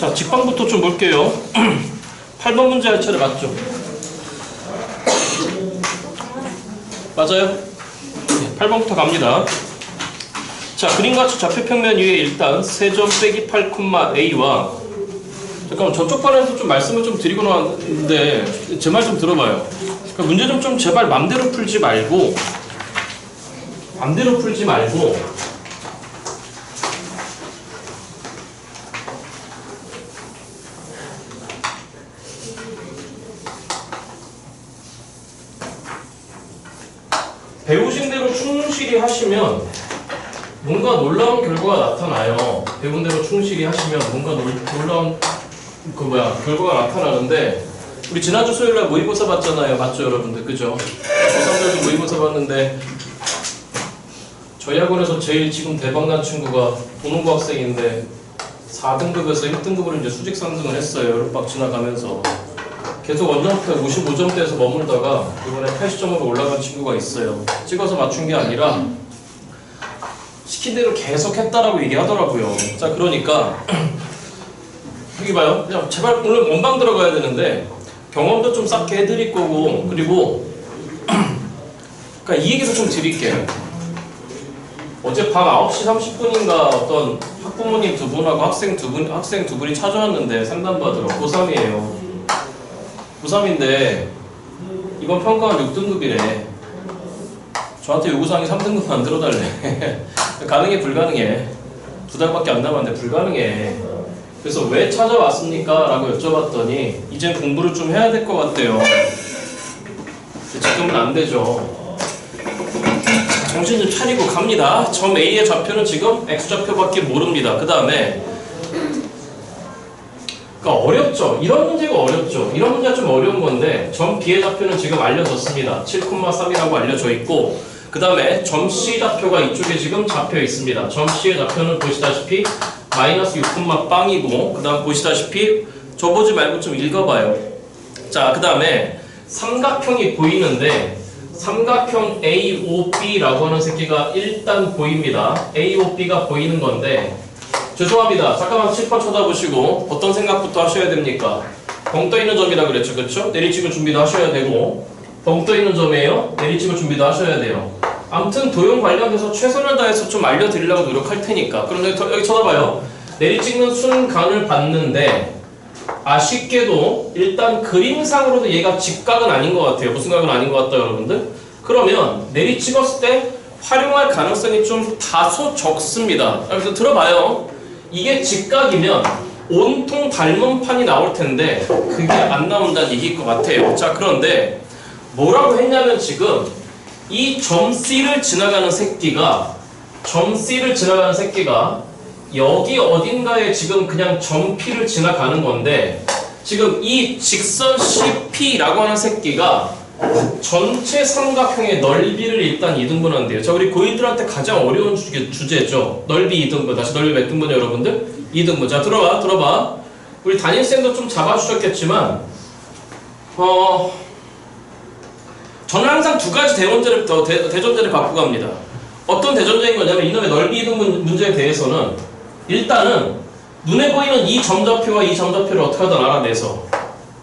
자, 직방부터 좀 볼게요. 8번 문제 할 차례 맞죠? 맞아요? 네, 8번부터 갑니다. 자, 그림같이 좌표평면 위에 일단 세점 빼기 8,a와 잠깐만 저쪽 반에서 좀 말씀을 좀 드리고 나왔는데 제 말 좀 들어봐요. 그러니까 문제 좀 제발 맘대로 풀지 말고 배우신 대로 충실히 하시면 뭔가 놀라운 결과가 나타나요. 배운 대로 충실히 하시면 뭔가 놀라운 결과가 나타나는데 우리 지난주 수요일날 모의고사 봤잖아요. 맞죠 여러분들? 그죠? 고3들도 모의고사 봤는데 저희 학원에서 제일 지금 대박난 친구가 도농고 학생인데 4등급에서 1등급으로 이제 수직 상승을 했어요. 여름방 지나가면서 계속 원점부터 55점대에서 머물다가 이번에 80점으로 올라간 친구가 있어요. 찍어서 맞춘 게 아니라 시킨 대로 계속 했다라고 얘기하더라고요. 자, 그러니까 여기 봐요. 그냥 제발 오늘 원방 들어가야 되는데 경험도 좀 쌓게 해드릴 거고 그리고 그러니까 이 얘기도 좀 드릴게요. 어제 밤 9시 30분인가 어떤 학부모님 두 분하고 학생 두 분이 찾아왔는데 상담받으러 고3이에요. 고3인데 이번 평가가 6등급이래. 저한테 요구사항이 3등급 안 들어달래. 가능해 불가능해? 2달밖에 안 남았는데 불가능해. 그래서 왜 찾아왔습니까? 라고 여쭤봤더니 이젠 공부를 좀 해야 될 것 같대요. 지금은 안 되죠. 정신 좀 차리고 갑니다. 점 A의 좌표는 지금 X좌표밖에 모릅니다. 그 다음에 그러니까 어렵죠. 이런 문제가 어렵죠. 이런 문제가 좀 어려운 건데 점 B의 좌표는 지금 알려졌습니다. 7,3이라고 알려져 있고 그 다음에 점 C 좌표가 이쪽에 지금 잡혀 있습니다. 점 C의 좌표는 보시다시피 마이너스 6,빵이고 그 다음 보시다시피 저 보지 말고 좀 읽어봐요. 자, 그 다음에 삼각형이 보이는데 삼각형 AOB라고 하는 새끼가 일단 보입니다. AOB가 보이는 건데 죄송합니다. 잠깐만 칠판 쳐다보시고 어떤 생각부터 하셔야 됩니까? 벙 떠있는 점이라 그랬죠. 그렇죠? 내리찍을 준비도 하셔야 되고 벙 떠있는 점이에요. 내리찍을 준비도 하셔야 돼요. 아무튼 도형 관련해서 최선을 다해서 좀 알려드리려고 노력할 테니까. 그런데 여기 쳐다봐요. 내리찍는 순간을 봤는데 아쉽게도 일단 그림상으로도 얘가 직각은 아닌 것 같아요. 무슨 각은 아닌 것 같다 여러분들? 그러면 내리찍었을 때 활용할 가능성이 좀 다소 적습니다. 그래서 들어봐요. 이게 직각이면 온통 닮은 판이 나올 텐데 그게 안 나온다는 얘기일 것 같아요. 자, 그런데 뭐라고 했냐면 지금 이 점 C를 지나가는 새끼가 여기 어딘가에 지금 그냥 점 P를 지나가는 건데 지금 이 직선 CP라고 하는 새끼가 전체 삼각형의 넓이를 일단 2등분한대요. 자, 우리 고1들한테 가장 어려운 주제죠. 넓이 2등분. 다시 넓이 몇 등분이에요, 여러분들? 2등분. 자, 들어봐. 우리 담임쌤도 좀 잡아주셨겠지만, 저는 항상 두 가지 대전제를 갖고 갑니다. 어떤 대전제인 거냐면, 이놈의 넓이 2등분 문제에 대해서는, 일단은, 눈에 보이는 이 점좌표와 이 점좌표를 어떻게 하든 알아내서,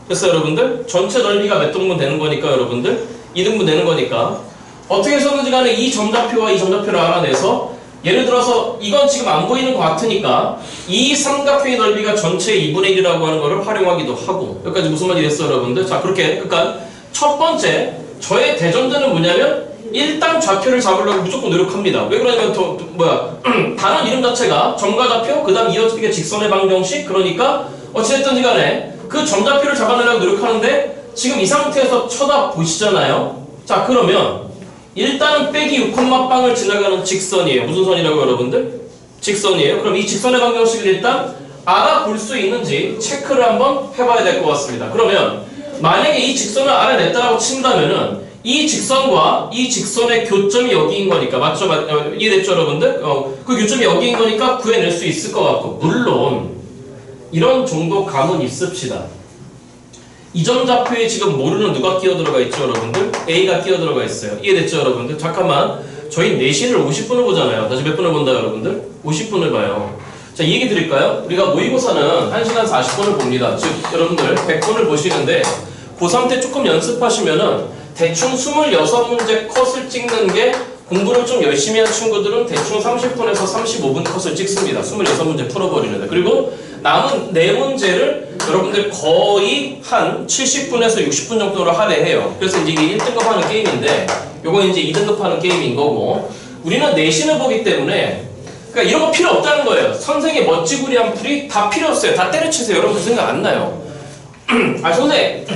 됐어요 여러분들? 전체 넓이가 몇 등분 되는 거니까 여러분들 2등분 되는 거니까 어떻게 해서든지 간에 이 점좌표와 이 점좌표를 알아내서 예를 들어서 이건 지금 안 보이는 것 같으니까 이 삼각형의 넓이가 전체의 2분의 1이라고 하는 거를 활용하기도 하고 여기까지 무슨 말이 됐어요 여러분들? 자, 그렇게 그러니까 첫 번째 저의 대전제는 뭐냐면 일단 좌표를 잡으려고 무조건 노력합니다. 왜 그러냐면 단원 이름 자체가 점과 좌표 그 다음 이어지게 직선의 방정식 그러니까 어찌됐든지 간에 그 점좌표를 잡아내려고 노력하는데 지금 이 상태에서 쳐다보시잖아요. 자, 그러면 일단은 빼기 6,빵을 지나가는 직선이에요. 무슨 선이라고 여러분들? 직선이에요. 그럼 이 직선의 방정식을 일단 알아볼 수 있는지 체크를 한번 해봐야 될 것 같습니다. 그러면 만약에 이 직선을 알아냈다고 친다면은 이 직선과 이 직선의 교점이 여기인 거니까 맞죠? 이해됐죠 여러분들? 그 교점이 여기인 거니까 구해낼 수 있을 것 같고 물론 이런 정도 감은 있읍시다. 이 점좌표에 지금 모르는 누가 끼어들어가 있죠 여러분들? A가 끼어들어가 있어요. 이해됐죠 여러분들? 잠깐만 저희 내신을 50분을 보잖아요. 다시 몇 분을 본다 여러분들? 50분을 봐요. 자, 이 얘기 드릴까요? 우리가 모의고사는 1시간 40분을 봅니다. 즉, 여러분들 100분을 보시는데 고3 때 조금 연습하시면은 대충 26문제 컷을 찍는 게 공부를 좀 열심히 한 친구들은 대충 30분에서 35분 컷을 찍습니다. 26문제 풀어버리는데. 그리고 남은 4문제를 여러분들 거의 한 70분에서 60분 정도로 할애해요. 그래서 이제 이게 1등급 하는 게임인데 요거 이제 2등급 하는 게임인 거고 우리는 내신을 보기 때문에 그러니까 이런 거 필요 없다는 거예요. 선생의 멋지구리한 풀이 다 필요 없어요. 다 때려치세요. 여러분들 생각 안 나요. 아, 선생님.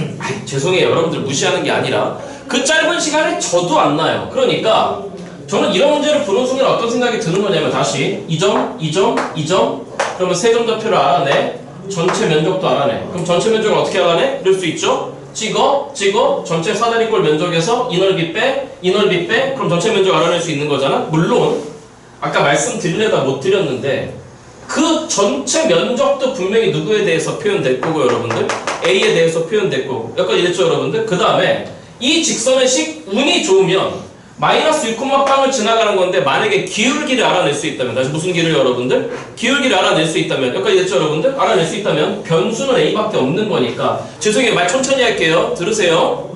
죄송해요. 여러분들 무시하는 게 아니라 그 짧은 시간에 저도 안 나요. 그러니까 저는 이런 문제를 보는 순간 어떤 생각이 드는 거냐면 다시 2점, 2점, 2점 그러면 세 점좌표를 알아내. 전체 면적도 알아내. 그럼 전체 면적을 어떻게 알아내? 이럴 수 있죠. 찍어, 전체 사다리꼴 면적에서 이 넓이 빼, 이 넓이 빼. 그럼 전체 면적 알아낼 수 있는 거잖아. 물론 아까 말씀드리려다 못 드렸는데 그 전체 면적도 분명히 누구에 대해서 표현될 거고 여러분들 A에 대해서 표현될 거고 여기까지 이랬죠 여러분들. 그 다음에 이 직선의 식 운이 좋으면 마이너스 6,빵을 지나가는 건데 만약에 기울기를 알아낼 수 있다면 다시 무슨 길을 여러분들? 기울기를 알아낼 수 있다면 여기까지 됐죠 여러분들? 알아낼 수 있다면 변수는 A밖에 없는 거니까 죄송해요 말 천천히 할게요. 들으세요.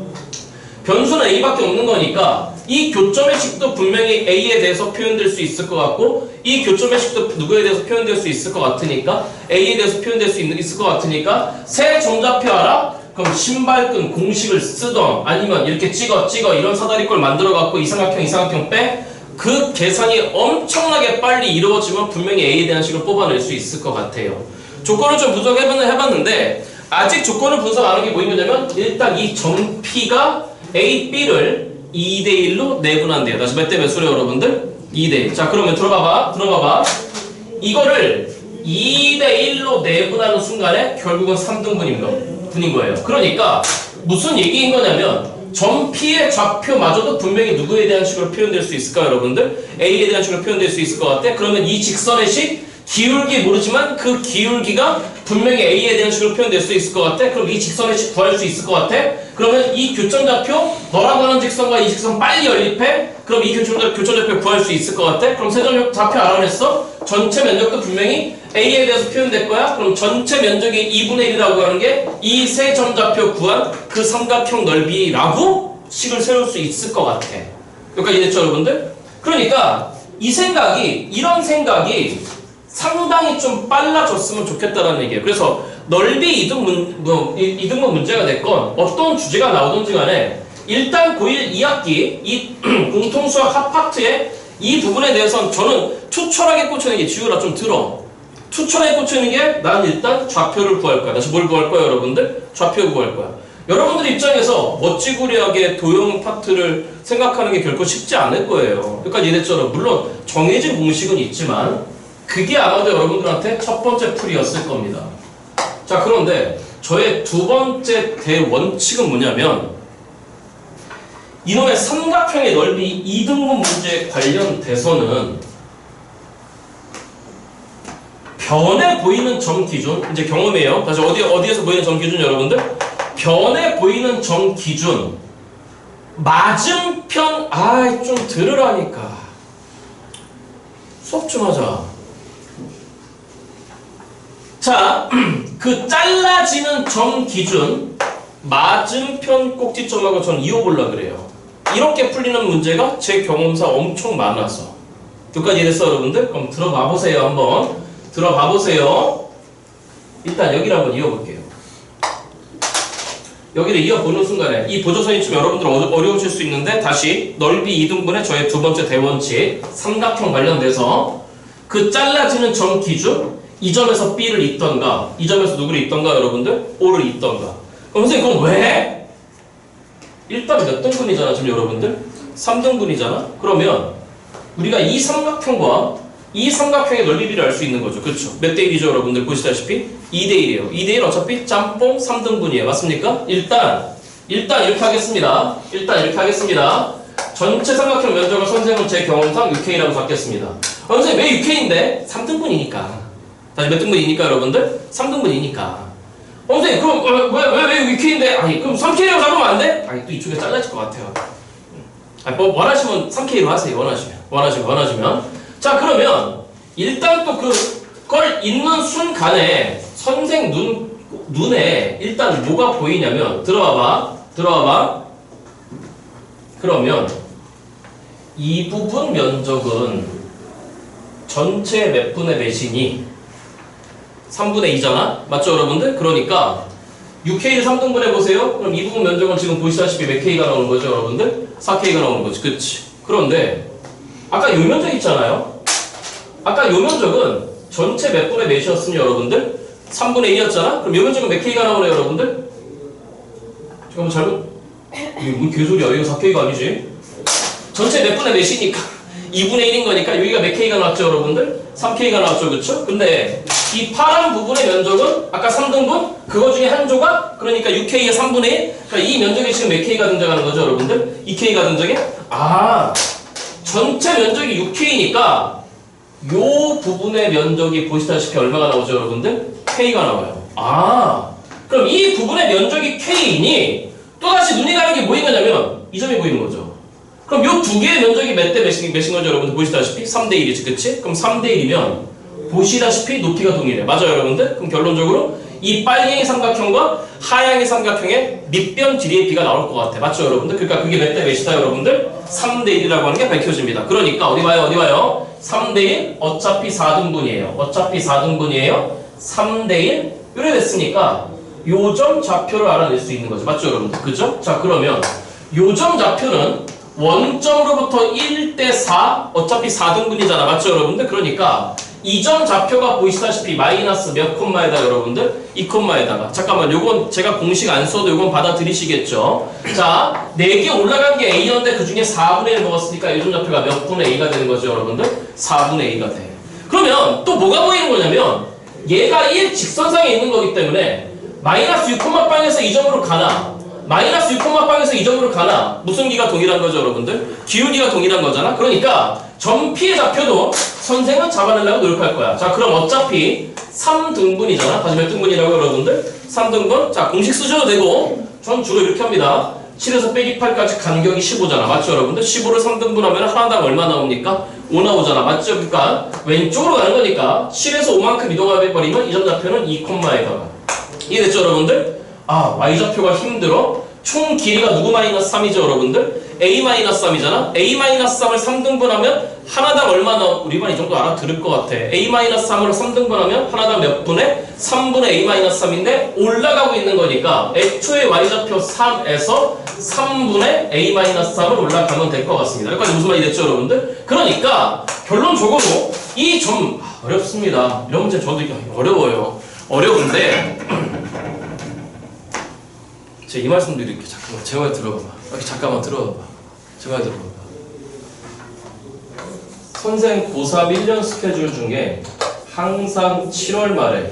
변수는 A밖에 없는 거니까 이 교점의 식도 분명히 A에 대해서 표현될 수 있을 것 같고 이 교점의 식도 누구에 대해서 표현될 수 있을 것 같으니까 A에 대해서 표현될 수 있을 것 같으니까 세 점좌표 알아? 그럼 신발끈 공식을 쓰던 아니면 이렇게 찍어 이런 사다리꼴 만들어 갖고 이 삼각형 빼 그 계산이 엄청나게 빨리 이루어지면 분명히 A에 대한 식을 뽑아낼 수 있을 것 같아요. 조건을 좀 분석해봤는데 아직 조건을 분석 안 한 게 뭐냐면 일단 이 점 P가 A, B를 2대1로 내분한대요. 다시 몇 대 몇수래요 여러분들? 2대1. 자 그러면 들어봐봐. 이거를 2대1로 내분하는 순간에 결국은 3등분인 거예요. 그러니까 무슨 얘기인 거냐면 점 P의 좌표마저도 분명히 누구에 대한 식으로 표현될 수 있을까요 여러분들? A에 대한 식으로 표현될 수 있을 것 같아. 그러면 이 직선의 식 기울기 모르지만 그 기울기가 분명히 A에 대한 식으로 표현될 수 있을 것 같아. 그럼 이 직선의 식 구할 수 있을 것 같아. 그러면 이 교점좌표 너라고 하는 직선과 이 직선 빨리 연립해. 그럼 이 교점좌표 구할 수 있을 것 같아. 그럼 세점좌표 알아냈어. 전체 면적도 분명히 A에 대해서 표현될 거야. 그럼 전체 면적이 2분의 1이라고 하는 게 이 세 점좌표 구한 그 삼각형 넓이라고 식을 세울 수 있을 것 같아. 여기까지 이해됐죠 여러분들? 그러니까 이런 생각이 상당히 좀 빨라졌으면 좋겠다는 얘기예요. 그래서 넓이 이등분 문제가 됐건 어떤 주제가 나오든지 간에 일단 고1 2학기 이 공통수학 합파트의 이 부분에 대해서는 저는 투철하게 꽂히는 게 지우라 좀 들어. 투철하게 꽂히는 게 난 일단 좌표를 구할 거야. 다시 뭘 구할 거야 여러분들? 좌표 구할 거야. 여러분들 입장에서 멋지구리하게 도형 파트를 생각하는 게 결코 쉽지 않을 거예요. 여기까지 이해됐죠? 물론 정해진 공식은 있지만 그게 아마도 여러분들한테 첫 번째 풀이었을 겁니다. 자 그런데 저의 두 번째 대원칙은 뭐냐면 이놈의 삼각형의 넓이 2등분 문제에 관련돼서는 변에 보이는 점 기준 이제 경험이에요. 다시 어디에서 보이는 점 기준 여러분들? 변에 보이는 점 기준 맞은편 좀 들으라니까 수업 좀 하자. 자, 그 잘라지는 점 기준 맞은편 꼭지점하고 전 이어보려고 그래요. 이렇게 풀리는 문제가 제 경험상 엄청 많아서 여기까지 이해됐어 여러분들? 그럼 들어봐 보세요. 한번 들어봐 보세요. 일단 여기를 한번 이어볼게요. 여기를 이어보는 순간에 이 보조선이 좀 여러분들 어려우실 수 있는데 다시 넓이 2등분의 저의 두 번째 대원칙 삼각형 관련돼서 그 잘라지는 점 기준 이 점에서 B를 잇던가 이 점에서 누구를 잇던가 여러분들? O를 잇던가. 그럼 선생님 그럼 왜? 일단 몇 등분이잖아 지금 여러분들? 3등분이잖아? 그러면 우리가 이 삼각형과 이 삼각형의 넓이비를 알 수 있는 거죠. 그렇죠? 몇 대 1이죠 여러분들? 보시다시피 2대 1이에요. 2대 1 어차피 짬뽕 3등분이에요. 맞습니까? 일단 이렇게 하겠습니다. 전체 삼각형 면적을 선생님은 제 경험상 6K라고 잡겠습니다. 선생님 왜 6K인데? 3등분이니까. 다시 몇 등분이니까 여러분들? 3등분이니까. 선생님 그럼 왜 6K인데? 그럼 3K라고 잡으면 안 돼? 또 이쪽에 잘라질 것 같아요. 뭐 원하시면 3K로 하세요. 원하시면. 자 그러면 일단 또 그걸 읽는 순간에 선생 눈에 일단 뭐가 보이냐면 들어와봐. 그러면 이 부분 면적은 전체 몇 분의 몇이니? 3분의 2잖아? 맞죠 여러분들? 그러니까 6K를 3등분 해보세요. 그럼 이 부분 면적은 지금 보시다시피 몇 K가 나오는 거죠 여러분들? 4K가 나오는 거지. 그치? 그런데 아까 요 면적 있잖아요? 아까 요 면적은 전체 몇 분의 몇이었으니 여러분들? 3분의 2였잖아? 그럼 요 면적은 몇 K가 나오네요 여러분들? 잠깐만 잘못 이게 뭔 개소리야. 이거 4K가 아니지? 전체 몇 분의 몇이니까 2분의 1인 거니까 여기가 몇 K가 나왔죠 여러분들? 3K가 나왔죠 그쵸? 근데 이 파란 부분의 면적은 아까 3등분? 그거 중에 한 조각? 그러니까 6K의 3분의 1? 그러니까 이 면적에 지금 몇 K가 등장하는 거죠 여러분들? 2K가 등장해? 아 전체 면적이 6K니까 요 부분의 면적이 보시다시피 얼마가 나오죠 여러분들? K가 나와요. 아 그럼 이 부분의 면적이 K이니 또다시 눈이 가는 게 뭐인 거냐면 이 점이 보이는 거죠. 그럼 요 두 개의 면적이 몇 대 몇인 거죠 여러분들? 보시다시피 3대 1이지 그치? 그럼 3대 1이면 보시다시피 높이가 동일해. 맞아요 여러분들? 그럼 결론적으로 이 빨갱이 삼각형과 하향의 삼각형의 밑변 길이의 비가 나올 것 같아. 맞죠 여러분들? 그러니까 그게 몇 대 몇이다 여러분들? 3대 1이라고 하는 게 밝혀집니다. 그러니까 어디 봐요? 3대 1 어차피 4등분이에요. 3대 1 이래 됐으니까 요점 좌표를 알아낼 수 있는 거죠. 맞죠 여러분들? 그죠? 자 그러면 요점 좌표는 원점으로부터 1대 4 어차피 4등분이잖아. 맞죠 여러분들? 그러니까 이 점 좌표가 보시다시피 마이너스 몇 콤마에다 여러분들? 2콤마에다가 잠깐만 요건 제가 공식 안 써도 요건 받아들이시겠죠? 자 4개 올라간 게 A였는데 그 중에 4분의 1 먹었으니까 요점 좌표가 몇 분의 A가 되는 거죠 여러분들? 4분의 A가 돼. 그러면 또 뭐가 보이는 거냐면 얘가 1 직선상에 있는 거기 때문에 마이너스 6콤마빵에서 이 점으로 가나 마이너스 6콤마빵에서 이 점으로 가나 무슨 기가 동일한 거죠 여러분들? 기울기가 동일한 거잖아. 그러니까 점피의 좌표도 선생은 잡아내려고 노력할 거야. 자 그럼 어차피 3등분이잖아. 다시 몇 등분이라고 여러분들? 3등분. 자 공식 쓰셔도 되고 전 주로 이렇게 합니다. 7에서 빼기 8까지 간격이 15잖아. 맞죠 여러분들? 15를 3등분하면 하나당 얼마 나옵니까? 5 나오잖아. 맞죠? 그러니까 왼쪽으로 가는 거니까 7에서 5만큼 이동해버리면 이 점 좌표는 2콤마에다가 이해됐죠 여러분들? 아 y좌표가 힘들어? 총 길이가 누구 마이너스 3이죠 여러분들? a 마이너스 3이잖아? a 마이너스 3을 3등분하면 하나당 얼마 나오? 우리 반 이 정도 알아들을 것 같아. a 마이너스 3으로 3등분하면 하나당 몇 분의? 3분의 a 마이너스 3인데 올라가고 있는 거니까 애초에 y좌표 3에서 3분의 a 마이너스 3을 올라가면 될 것 같습니다. 여기까지 무슨 말이 됐죠 여러분들? 그러니까 결론적으로 이 점 어렵습니다. 이런 문제 저도 어려워요. 어려운데 제가 이 말씀 드릴게요. 잠깐만 제 말 들어봐봐. 잠깐만 들어봐봐. 제 말 들어봐봐. 선생 고3 1년 스케줄 중에 항상 7월 말에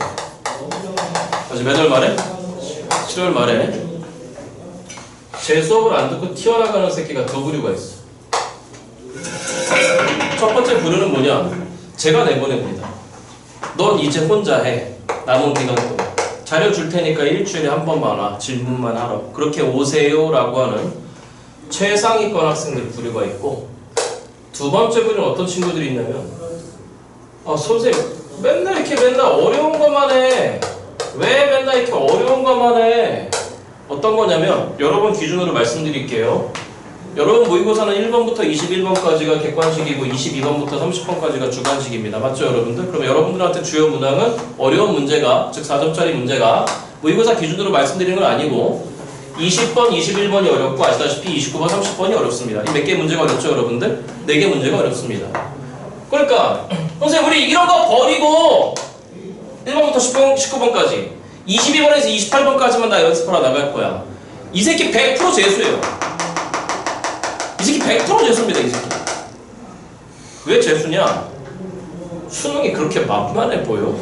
아직 몇 월 말에? 7월 말에 제 수업을 안 듣고 튀어나가는 새끼가 두 부류가 있어. 첫 번째 부류는 뭐냐? 제가 내보냅니다. 넌 이제 혼자 해. 남은 기간 동안. 자료 줄 테니까 일주일에 한 번만 와. 질문만 하러. 그렇게 오세요 라고 하는 최상위권 학생들 부류가 있고 두 번째 부류는 어떤 친구들이 있냐면 선생님 맨날 어려운 것만 해. 왜 맨날 이렇게 어려운 것만 해? 어떤 거냐면 여러분 기준으로 말씀드릴게요. 여러분 모의고사는 1번부터 21번까지가 객관식이고 22번부터 30번까지가 주관식입니다. 맞죠 여러분들? 그럼 여러분들한테 주요 문항은 어려운 문제가 즉 4점짜리 문제가 모의고사 기준으로 말씀드리는 건 아니고 20번, 21번이 어렵고 아시다시피 29번, 30번이 어렵습니다. 이 몇 개 문제가 어렵죠 여러분들? 4개 문제가 어렵습니다. 그러니까 선생님 우리 이런 거 버리고 1번부터 19번까지 22번에서 28번까지만 다 연습하러 나갈 거야. 이 새끼 100% 재수예요. 이 새끼 100% 재수입니다. 이 새끼. 왜 재수냐? 수능이 그렇게 만만해 보여.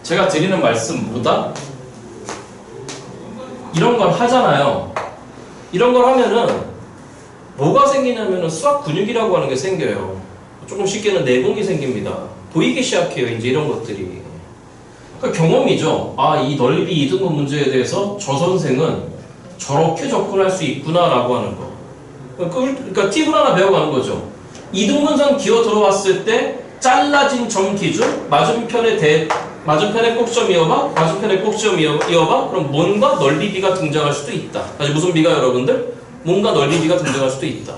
제가 드리는 말씀 뭐다? 이런 걸 하잖아요. 이런 걸 하면은 뭐가 생기냐면은 수학 근육이라고 하는 게 생겨요. 조금 쉽게는 내공이 생깁니다. 보이기 시작해요. 이제 이런 것들이. 그러니까 경험이죠. 아, 이 넓이 2등분 문제에 대해서 저 선생은 저렇게 접근할 수 있구나라고 하는 거. 그러니까 팁을 하나 배워가는 거죠. 이등분선 기어 들어왔을 때 잘라진 점 기준 맞은편에 꼭점 이어봐, 맞은편에 꼭점 이어봐. 그럼 뭔가 넓이 비가 등장할 수도 있다. 다시 무슨 비가 여러분들? 뭔가 넓이 비가 등장할 수도 있다.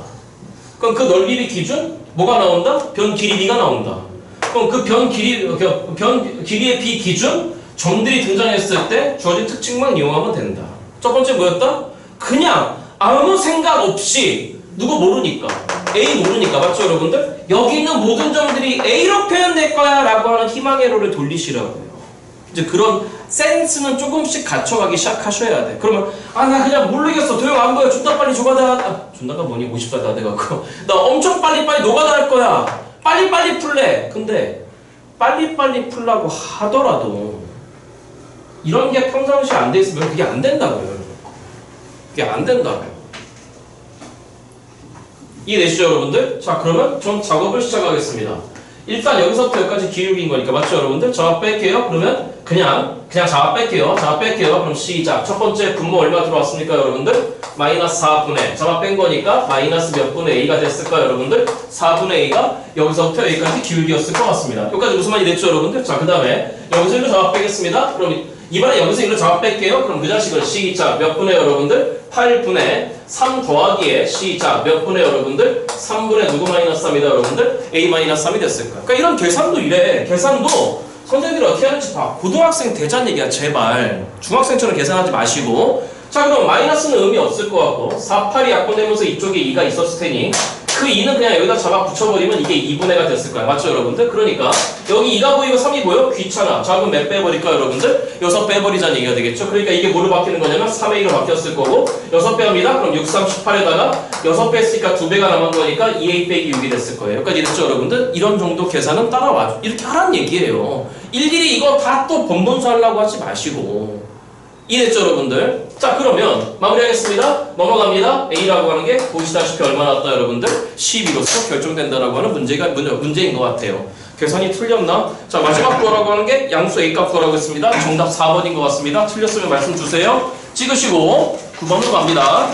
그럼 그 넓이 비 기준 뭐가 나온다? 변 길이 비가 나온다. 그럼 그 변 길이의 비 기준 점들이 등장했을 때 주어진 특징만 이용하면 된다. 첫 번째 뭐였다? 그냥 아무 생각 없이 누구 모르니까 A 모르니까 맞죠 여러분들? 여기 있는 모든 점들이 A로 표현될 거야 라고 하는 희망회로를 돌리시라고요. 이제 그런 센스는 조금씩 갖춰가기 시작하셔야 돼. 그러면 나 그냥 모르겠어. 도형 안 보여. 존나 빨리 조가다. 존나가 뭐니 50살 다 돼갖고 나 엄청 빨리빨리 노가다 할 거야. 빨리빨리 풀래. 근데 빨리빨리 풀라고 하더라도 이런 게 평상시에 안 돼 있으면 그게 안 된다고요. 그게 안 된다고요. 이해되시죠 여러분들? 자 그러면 좀 작업을 시작하겠습니다. 일단 여기서부터 여기까지 기울긴 거니까 맞죠 여러분들? 자압 뺄게요. 그러면 그냥 자압 뺄게요. 자압 뺄게요. 그럼 시작. 첫 번째 분모 얼마 들어왔습니까 여러분들? 마이너스 4분의 자압 뺀 거니까 마이너스 몇 분의 A가 됐을까요 여러분들? 4분의 A가 여기서부터 여기까지 기울기였을 것 같습니다. 여기까지 무슨 말이 됐죠 여러분들? 자 그 다음에 여기서 일로 자압 빼겠습니다. 그럼 이번에 여기서 일로 자압 뺄게요. 그럼 그 자식을 시작 몇 분의 여러분들? 8분의 3 더하기에 시작 몇 분의 여러분들? 3분의 누구 마이너스 3이다 여러분들? A 마이너스 3이 됐을 거야. 그러니까 이런 계산도 이래. 계산도 선생님들이 어떻게 하는지 봐. 고등학생 되자는 얘기야 제발. 중학생처럼 계산하지 마시고. 자 그럼 마이너스는 의미 없을 것 같고 4, 8이 약분되면서 이쪽에 2가 있었을 테니 그 2는 그냥 여기다 잡아 붙여버리면 이게 2분의가 됐을 거야. 맞죠 여러분들? 그러니까 여기 2가 보이고 3이 보여? 귀찮아. 자 그럼 몇 빼버릴까 여러분들? 6 빼버리자는 얘기가 되겠죠? 그러니까 이게 뭐로 바뀌는 거냐면 3A로 바뀌었을 거고 6 빼합니다. 그럼 6, 3, 18에다가 6 뺐으니까 2배가 남은 거니까 2A 빼기 6이 됐을 거예요. 여기까지 됐죠 여러분들? 이런 정도 계산은 따라와줘. 이렇게 하라는 얘기예요. 일일이 이거 다 또 번번수 하려고 하지 마시고. 이해됐죠 여러분들? 자 그러면 마무리하겠습니다. 넘어갑니다. A라고 하는 게 보시다시피 얼마 나왔다 여러분들? 12로서 결정된다라고 하는 문제인 것 같아요. 계산이 틀렸나? 자 마지막 구하라고 하는 게 양수 A값 구하라고 했습니다. 정답 4번인 것 같습니다. 틀렸으면 말씀 주세요. 찍으시고 9번으로 갑니다.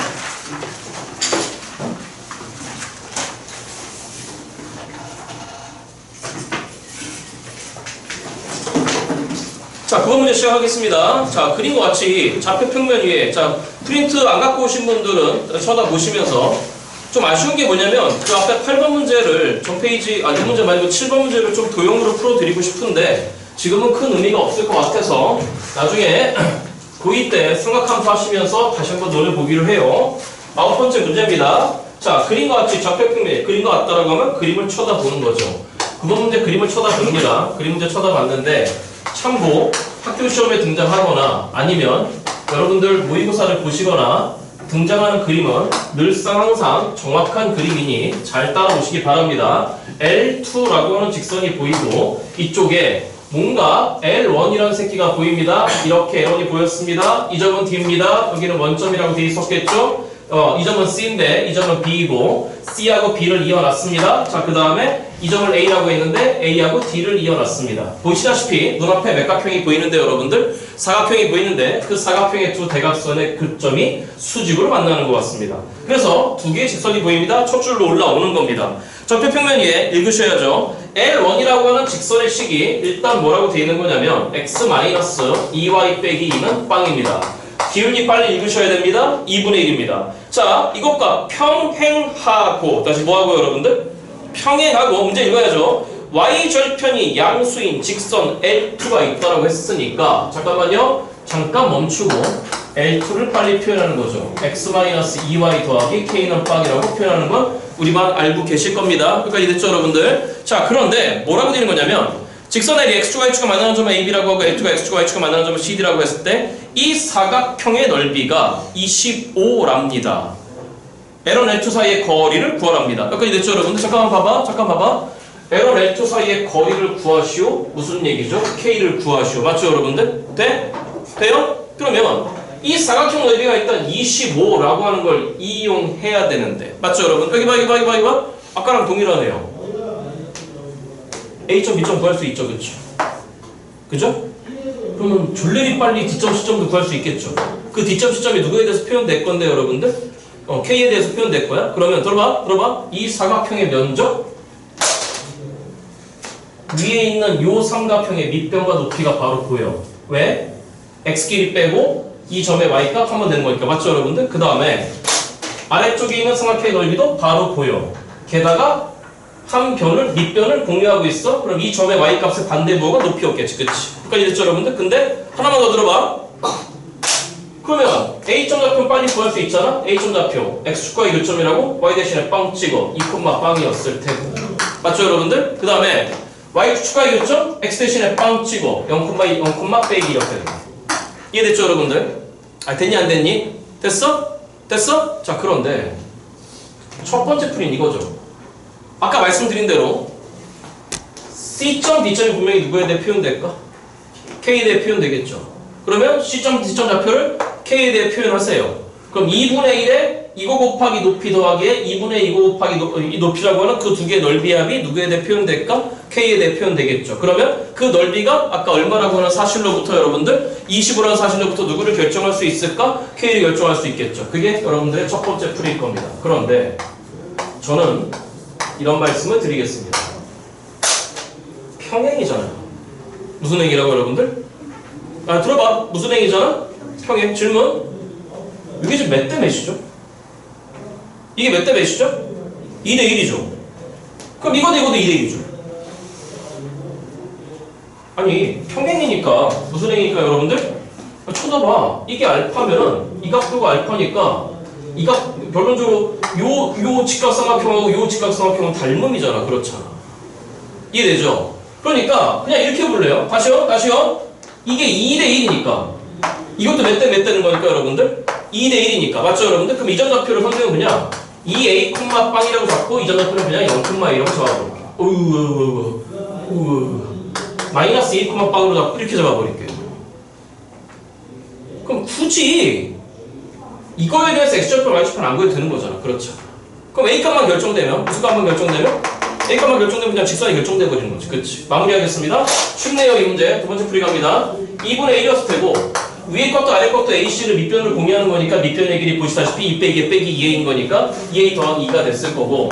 자, 9번 문제 시작하겠습니다. 자, 그림과 같이 좌표 평면 위에, 자, 프린트 안 갖고 오신 분들은 쳐다보시면서 좀 아쉬운 게 뭐냐면 그 앞에 8번 문제를 전 페이지, 이 문제 말고 7번 문제를 좀 도형으로 풀어드리고 싶은데 지금은 큰 의미가 없을 것 같아서 나중에 고2 때 삼각함수 하시면서 다시 한번 노려보기로 해요. 9번째 문제입니다. 자, 그림과 같이 좌표 평면, 그림과 같다라고 하면 그림을 쳐다보는 거죠. 9번 문제 그림을 쳐다봅니다. 그림 문제 쳐다봤는데 참고 학교 시험에 등장하거나 아니면 여러분들 모의고사를 보시거나 등장하는 그림은 늘상 항상 정확한 그림이니 잘 따라오시기 바랍니다. L2라고 하는 직선이 보이고 이쪽에 뭔가 L1이라는 새끼가 보입니다. 이렇게 L1이 보였습니다. 이 점은 D입니다. 여기는 원점이라고 되어 있었겠죠? 이 점은 C인데 이 점은 B이고 C하고 B를 이어놨습니다. 자, 그 다음에 이 점을 A라고 했는데 A하고 D를 이어놨습니다. 보시다시피 눈앞에 맥각형이 보이는데 여러분들 사각형이 보이는데 그 사각형의 두 대각선의 교점이 수직으로 만나는 것 같습니다. 그래서 두 개의 직선이 보입니다. 첫 줄로 올라오는 겁니다. 좌표평면 위에 읽으셔야죠. L1이라고 하는 직선의 식이 일단 뭐라고 되어 있는 거냐면 x-2y 빼기 2는 빵입니다. 기울기 빨리 읽으셔야 됩니다. 2분의 1입니다. 자, 이것과 평행하고 다시 뭐하고 여러분들? 평행하고 문제 읽어야죠. y절편이 양수인 직선 L2가 있다고 했으니까 잠깐만요. 잠깐 멈추고 L2를 빨리 표현하는 거죠. x-2y 더하기 k는 빵이라고 표현하는 건 우리 반 알고 계실 겁니다. 여기까지 됐죠 여러분들? 자, 그런데 뭐라고 되는 거냐면 직선 L이 x축과 y축과 만나는 점을 AB라고 하고 L축과 x축과 y축과 만나는 점을 CD라고 했을 때 이 사각형의 넓이가 25랍니다. L원 L2 사이의 거리를 구하랍니다. 여기까지 됐죠 여러분들? 잠깐 봐봐. L원 L2 사이의 거리를 구하시오. 무슨 얘기죠? K를 구하시오. 맞죠 여러분들? 돼요? 그러면 이 사각형 넓이가 일단 25라고 하는 걸 이용해야 되는데 맞죠 여러분? 여기 봐. 아까랑 동일하네요. A점, B점 구할 수 있죠, 그죠? 그러면 졸래리 빨리 D점, C점도 구할 수 있겠죠. 그 D점, C점이 누구에 대해서 표현될 건데 여러분들? K에 대해서 표현될 거야. 그러면 들어봐. 이 사각형의 면적 위에 있는 요 삼각형의 밑변과 높이가 바로 보여. 왜? x 길이 빼고 이 점의 y값 하면 되는 거니까. 맞죠 여러분들? 그 다음에 아래쪽에 있는 삼각형의 넓이도 바로 보여. 게다가 한 변을 밑변을 공유하고 있어. 그럼 이 점의 y값의 반대부호가 높이였겠지. 그치? 그러니까 이랬죠 여러분들? 근데 하나만 더 들어봐. 그러면 A점 좌표는 빨리 구할 수 있잖아? A점 좌표 X축과 교점이라고 y 대신에 빵 찍어 2, 빵이었을 테고. 맞죠 여러분들? 그 다음에 Y축과 교점 X 대신에 빵 찍어 0,2, 0, 빼기 이렇게 돼. 이해됐죠 여러분들? 아 됐니 안 됐니? 됐어? 됐어? 자 그런데 첫 번째 풀이는 이거죠. 아까 말씀드린 대로 C점, D점이 분명히 누구에 대해 표현될까? K에 대해 표현되겠죠. 그러면 C점, D점 좌표를 K에 대해 표현하세요. 그럼 2분의 1에 이거 곱하기 높이 더하기에 2분의 2 곱하기 높이라고 하는 그 두 개의 넓이 합이 누구에 대해 표현될까? K에 대해 표현되겠죠. 그러면 그 넓이가 아까 얼마라고 하는 사실로부터 여러분들 20이라는 사실로부터 누구를 결정할 수 있을까? K를 결정할 수 있겠죠. 그게 여러분들의 첫 번째 풀이일 겁니다. 그런데 저는 이런 말씀을 드리겠습니다. 평행이잖아요. 무슨 행이라고 여러분들? 아 들어봐. 무슨 행이잖아? 평행. 질문. 이게 지금 몇 대 몇이죠? 이게 몇 대 몇이죠? 2대 1이죠. 그럼 이것도 2대 1이죠. 아니 평행이니까 무슨 행이니까 여러분들? 쳐다봐. 이게 알파면은 이 각도가 알파니까 이 각 결론적으로 요 직각삼각형하고 요 직각삼각형은 닮음이잖아. 그렇잖아. 이해되죠? 그러니까 그냥 이렇게 볼래요. 다시요. 이게 2대 1이니까 이것도 몇 대 몇 되는 거니까 여러분들? 2대 1이니까 맞죠 여러분들? 그럼 이 점 좌표를 선생님은 그냥 2a, 빵이라고 잡고 이 점 좌표는 그냥 0,2라고 잡아버릴게요. 마이너스 2, 빵으로 잡고 이렇게 잡아버릴게요. 그럼 굳이 이거에 대해서 x좌표, y좌표는 안 구해도 되는 거잖아. 그렇죠. 그럼 a값만 결정되면 무슨 값만 결정되면? a값만 결정되면 그냥 직선이 결정돼버리는 거지. 그렇지. 마무리하겠습니다. 쉽네요 이 문제. 두 번째 풀이 갑니다. 2분의 1이었을 테고 위에 것도 아래 것도 AC를 밑변을 공유하는 거니까 밑변의 길이 보시다시피 2 빼기 2a인 거니까 2a 더하기 2가 됐을 거고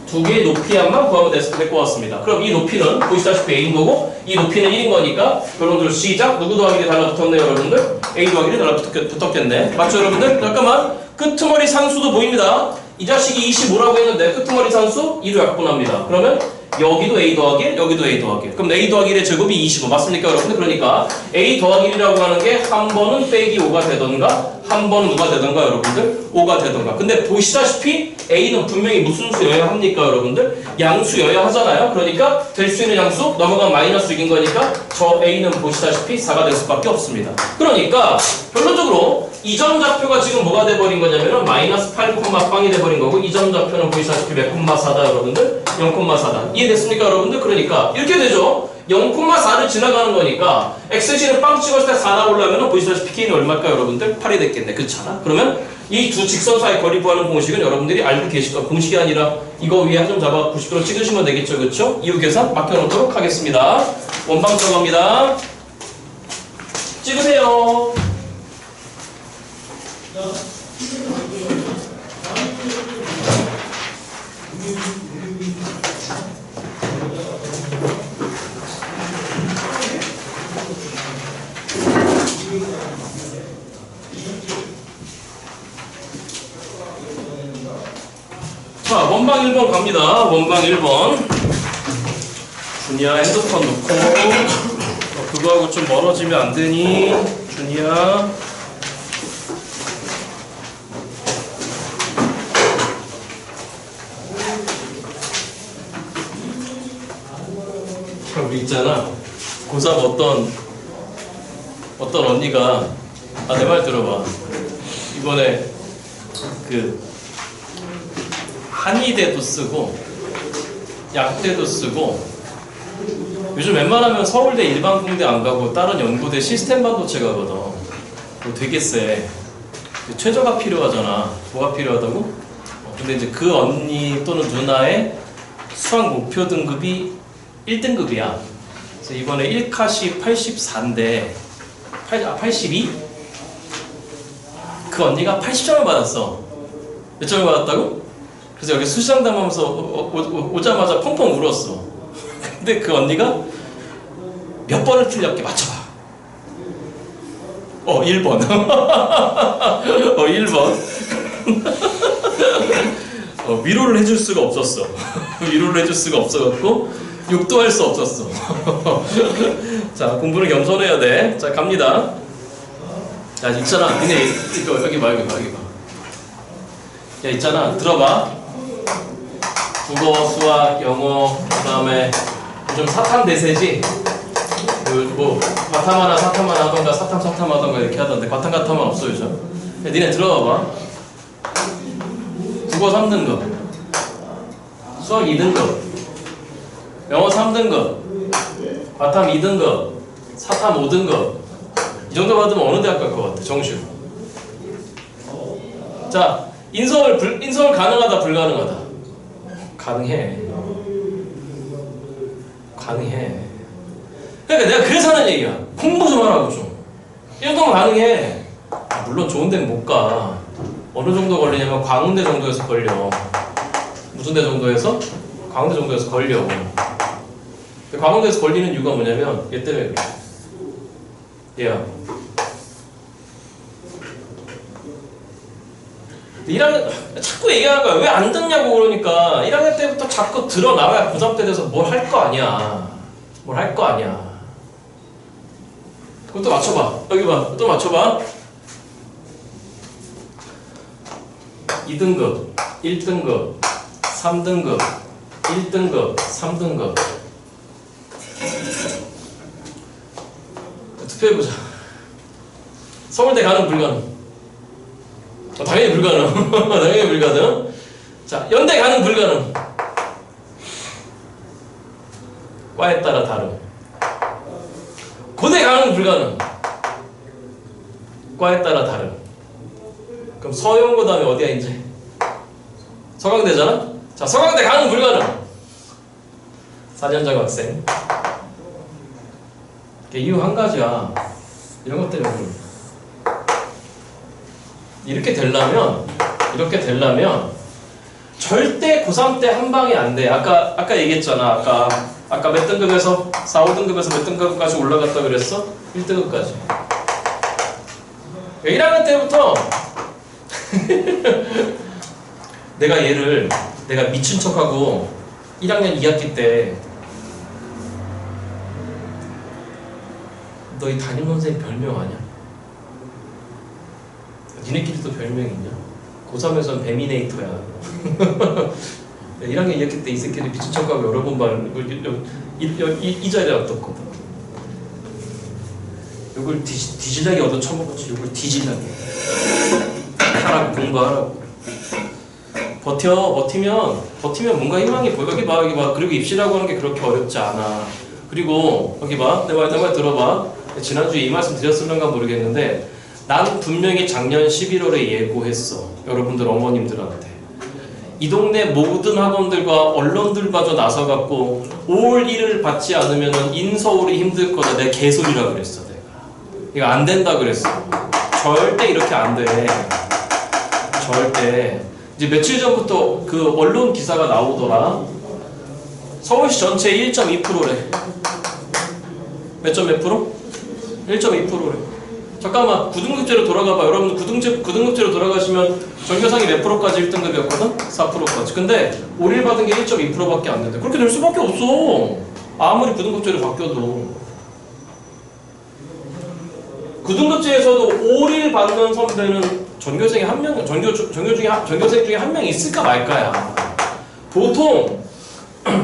두 개의 높이 합만 구하면 될 것 같습니다. 그럼 이 높이는 보시다시피 a인 거고 이 높이는 1인 거니까 결론적으로 시작. 누구 더하기를 달라붙었네요 여러분들? a 더하기를 달라붙었겠네. 맞죠 여러분들? 잠깐만. 끄트머리 산수도 보입니다. 이 자식이 25라고 했는데 끄트머리 산수 2로 약분합니다. 그러면 여기도 a 더하기, 여기도 a 더하기. 그럼 a 더하기 1의 제곱이 25 맞습니까 여러분들? 그러니까 a 더하기 1이라고 하는 게 한 번은 빼기 5가 되던가 한 번은 누가 되던가 여러분들? 5가 되던가. 근데 보시다시피 a는 분명히 무슨 수여야 합니까 여러분들? 양수여야 하잖아요. 그러니까 될 수 있는 양수 넘어간 마이너스 6인 거니까 저 a는 보시다시피 4가 될 수밖에 없습니다. 그러니까 결론적으로 이 점 좌표가 지금 뭐가 돼버린 거냐면은 마이너스 8, 빵이 돼버린 거고 이 점 좌표는 보시다시피 몇 4다 여러분들? 0,4다. 이해됐습니까 여러분들? 그러니까 이렇게 되죠. 0,4를 지나가는 거니까 x신을 빵 찍었을 때 4 나오려면 보시다시피 k는 얼마일까 여러분들? 8이 됐겠네. 그렇잖아. 그러면 이 두 직선 사이 거리 구하는 공식은 여러분들이 알고 계실 거예요. 공식이 아니라 이거 위에 한 점 잡아 90도로 찍으시면 되겠죠. 그렇죠? 이후 계산 맡겨놓도록 하겠습니다. 원방 들어갑니다. 찍으세요. 자, 원방 1번 갑니다. 원방 1번. 준이야, 핸드폰 놓고. 그거하고 좀 멀어지면 안 되니? 준이야. 우리 있잖아. 고3 어떤 언니가, 내 말 들어봐. 이번에 한의대도 쓰고 약대도 쓰고 요즘 웬만하면 서울대 일반 공대 안 가고 다른 연구대 시스템 반도체 가거든. 되게 세. 최저가 필요하잖아. 뭐가 필요하다고? 근데 이제 그 언니 또는 누나의 수학 목표 등급이 1등급이야. 그래서 이번에 1컷이 84인데 82? 그 언니가 80점을 받았어. 몇 점을 받았다고? 그래서 여기 수시상담하면서 오자마자 펑펑 울었어. 근데 그 언니가 몇 번을 틀렸게 맞춰봐. 1번. 1번. 위로를 해줄 수가 없었어. 위로를 해줄 수가 없어갖고 욕도 할 수 없었어. 자, 공부는 겸손해야 돼. 자, 갑니다. 자, 있잖아. 니네 이거 여기 봐. 야, 있잖아. 들어봐. 국어, 수학, 영어, 그 다음에 좀 사탐 대세지? 과탐 하나 사탐 하나 하던가 사탐 하던가 이렇게 하던데 과탐 같탐은 없어 요즘. 야, 니네 들어봐봐. 국어 3등급, 수학 2등급, 영어 3등급, 과탐 2등급, 사탐 5등급. 이 정도 받으면 어느 대학 갈 것 같아? 정시로. 자, 인서울 가능하다 불가능하다? 가능해. 그러니까 내가 그래서 하는 얘기야. 공부 좀 하라고 좀. 이 정도면 가능해. 물론 좋은 데는 못 가. 어느 정도 걸리냐면 광운대 정도에서 걸려. 무슨 대 정도에서? 광운대 정도에서 걸려. 광운대에서 걸리는 이유가 뭐냐면 얘 때문에 그래. 얘야. 1학년 자꾸 얘기하는 거야. 왜 안 듣냐고. 그러니까 1학년 때부터 자꾸 들어 나와야 고3 때 돼서 뭘 할 거 아니야. 그것도 맞춰봐. 여기 봐. 또 맞춰봐. 2등급, 1등급, 3등급, 1등급, 3등급. 투표해보자. 서울대 가능 불가능? 당연히 불가능. 당연히 불가능. 자, 연대 가능 불가능? 과에 따라 다름. 고대 가능 불가능? 과에 따라 다름. 그럼 서영고 다음에 어디야 이제? 서강대잖아? 자, 서강대 가능 불가능? 4년제 학생. 이유 한 가지야. 이런 것 때문에 이렇게 되려면 절대 고3 때 한 방에 안 돼. 아까 얘기했잖아. 아까 몇 등급에서 4, 5등급에서 몇 등급까지 올라갔다 그랬어? 1등급까지. 1학년 때부터 내가 미친 척하고 1학년 2학기 때 너희 담임선생님 별명 아냐? 니네끼리도 별명이 있냐? 고3에서는 배미네이터야. 1학년 2학기 때 이 새끼들이 미친 척하고 여러 번 이 자리에 놔뒀거든. 이걸 뒤질나게 얻어 쳐먹었지. 이걸 뒤질나게. 하라고, 공부하라고. 버티면 뭔가 희망이 보여. 여기 봐. 그리고 입시라고 하는 게 그렇게 어렵지 않아. 그리고 여기 봐. 내 말 들어봐. 지난주에 이 말씀 드렸을런가 모르겠는데 난 분명히 작년 11월에 예고했어. 여러분들 어머님들한테. 이 동네 모든 학원들과 언론들마저 나서갖고 5월 1을 받지 않으면 인서울이 힘들 거다. 내가 개소리라 그랬어. 내가. 이거 안 된다 그랬어. 절대 이렇게 안 돼. 절대. 이제 며칠 전부터 그 언론 기사가 나오더라. 서울시 전체 1.2%래. 몇 프로? 1.2%래. 잠깐만, 9등급제로 돌아가봐. 여러분, 9등급제로 돌아가시면 전교상이 몇 프로까지 1등급이었거든? 4%까지. 근데 올일 받은 게 1.2%밖에 안 된대. 그렇게 될 수밖에 없어. 아무리 9등급제로 바뀌어도. 9등급제에서도 올일 받는 선배는 전교생이 한 명, 전교생 중에 한 명 있을까 말까야. 보통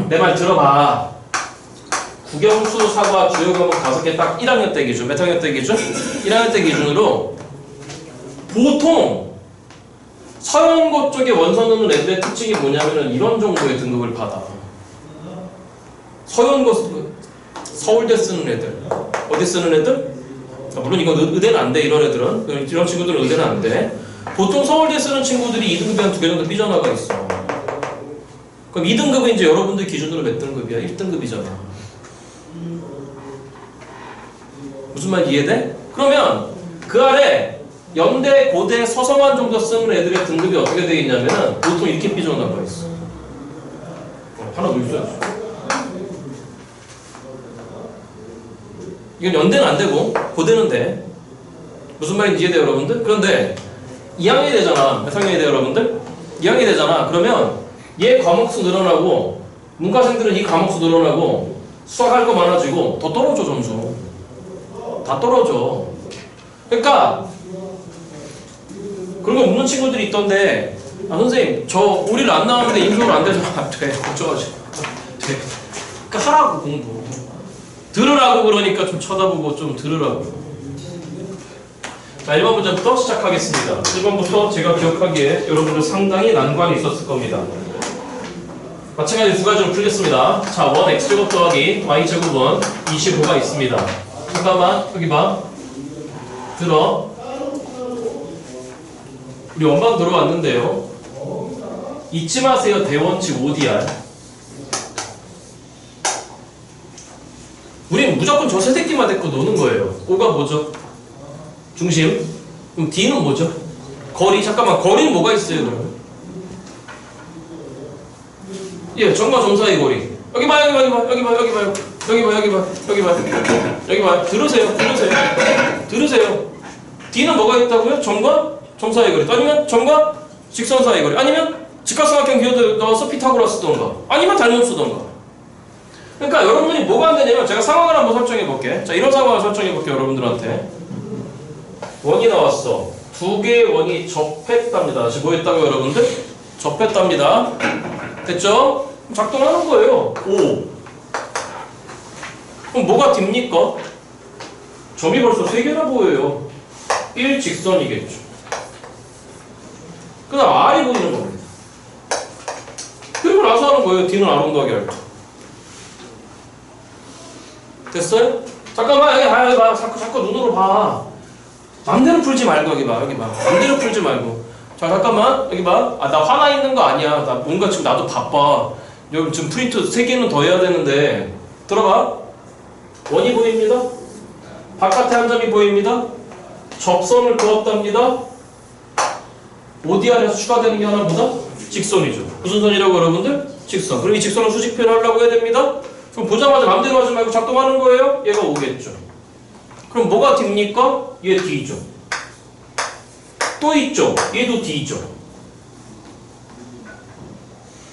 내 말 들어봐. 국영수, 사과, 주요 과목 5개 딱 1학년 때 기준. 몇 학년 때 기준? 1학년 때 기준으로 보통 서영고 쪽에 원서 넣는 애들의 특징이 뭐냐면은 이런 정도의 등급을 받아. 서영고, 서울대 쓰는 애들. 어디 쓰는 애들? 물론 이건 의대는 안 돼. 이런 애들은. 이런 친구들은 의대는 안 돼. 보통 서울대 쓰는 친구들이 2등급이 한 2개 정도 삐져나가 있어. 그럼 2등급은 이제 여러분들 기준으로 몇 등급이야? 1등급이잖아. 무슨 말 이해돼? 그러면 그 아래 연대, 고대, 서성한 정도 쓰는 애들의 등급이 어떻게 되어 있냐면은 보통 이렇게 삐져나가 있어. 하나 더 있어야지. 이건 연대는 안 되고 고대는 돼. 무슨 말인지 이해돼요, 여러분들? 그런데 2학년이 되잖아. 몇 학년이 돼요, 여러분들? 2학년이 되잖아. 그러면 얘 과목수 늘어나고 문과생들은 이 과목수 늘어나고 수학할 거 많아지고 더 떨어져, 점수. 다 떨어져. 그러니까 그런 거 묻는 친구들이 있던데, 아 선생님 저 우리를 안 나왔는데 인수를 안 되잖아. 돼. 어쩌가지고. 돼. 그러니까 하라고 공부. 들으라고. 그러니까 좀 쳐다보고 좀 들으라고. 자, 1번 문제부터 시작하겠습니다. 1번부터 제가 기억하기에 여러분들 상당히 난관이 있었을 겁니다. 마찬가지 두 가지로 풀겠습니다. 자, 1 x제곱 더하기 y제곱은 25가 있습니다. 잠깐만, 여기 봐. 들어. 우리 원방 들어왔는데요. 잊지 마세요. 대원칙 ODR. 우린 무조건 저 세 새끼만 데리고 노는 거예요. O가 뭐죠? 중심. 그럼 D는 뭐죠? 거리. 잠깐만, 거리는 뭐가 있어요, 그러면? 예, 점과 점 사이 거리. 여기 봐, 여기 봐, 여기 봐, 여기 봐, 여기 봐, 여기 봐, 여기 봐, 여기 봐, 여기 봐. 들으세요, 들으세요, 들으세요. D는 뭐가 있다고요? 점과 점 사이 거리. 아니면 점과 직선 사이 거리. 아니면 직각삼각형 기호 넣어서 피타고라스 쓰던가. 아니면 닮음 쓰던가. 그러니까 여러분들이 뭐가 안 되냐면 제가 상황을 한번 설정해 볼게. 자, 이런 상황을 설정해 볼게요, 여러분들한테. 원이 나왔어. 두 개의 원이 접했답니다. 지금 뭐 했다고요, 여러분들? 접했답니다. 됐죠? 작동하는 거예요. 5. 그럼 뭐가 딥니까? 점이 벌써 3개나 보여요. 1 직선이겠죠. 그 다음 R이 보이는 겁니다. 그리고 나서 하는 거예요. D는 R 더하기 R. 됐어요? 잠깐만, 여기 봐. 자꾸 눈으로 봐. 맘대로 풀지 말고, 여기 봐. 여기 봐. 맘대로 풀지 말고. 자, 잠깐만, 여기 봐. 아, 나 화나 있는 거 아니야. 나 뭔가 지금 나도 바빠. 여기 지금 프린트 3개는 더 해야 되는데. 들어봐. 원이 보입니다. 바깥에 한 점이 보입니다. 접선을 그었답니다. ODR에서 추가되는 게 하나보다 직선이죠. 무슨 선이라고 여러분들? 직선. 그럼 이 직선을 수직표를 하려고 해야 됩니다. 그럼 보자마자 맘대로 하지 말고 작동하는 거예요. 얘가 오겠죠. 그럼 뭐가 D입니까? 얘 D죠. 또 있죠. 얘도 D죠.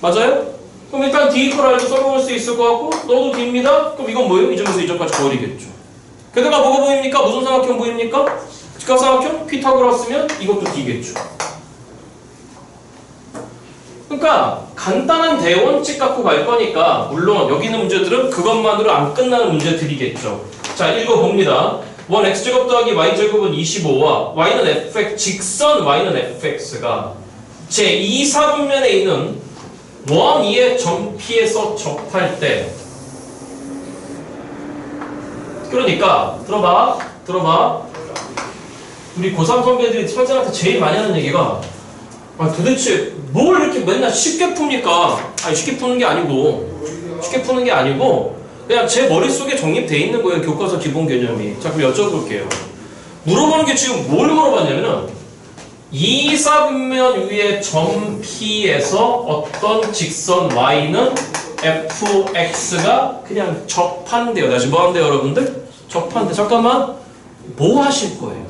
맞아요? 그럼 일단 D 이퀄 알고 써먹을 수 있을 것 같고 너도 D입니다. 그럼 이건 뭐예요? 이 점에서 이 점까지 거리겠죠. 게다가 뭐가 보입니까? 무슨 삼각형 보입니까? 직각삼각형? 피타고라스면 이것도 D겠죠. 그러니까 간단한 대원칙 갖고 갈 거니까 물론 여기 있는 문제들은 그것만으로 안 끝나는 문제들이겠죠. 자, 읽어봅니다. 1 x제곱 더하기 y제곱은 25와 y는 fx, 직선 y는 fx가 제2사분면에 있는 원 2의 점 P에서 접할 때, 그러니까 들어봐. 우리 고3 선배들이 선생님한테 제일 많이 하는 얘기가 아, 도대체 뭘 이렇게 맨날 쉽게 풉니까? 아니, 쉽게 푸는 게 아니고 그냥 제 머릿속에 정립돼 있는 거예요. 교과서 기본 개념이. 자, 그럼 여쭤볼게요. 물어보는 게 지금 뭘 물어봤냐면은 2사분면 위에 점 P에서 어떤 직선 Y는 fx가 그냥 접한대요. 다시 뭐 한대요, 여러분들? 접한대. 잠깐만, 뭐 하실 거예요?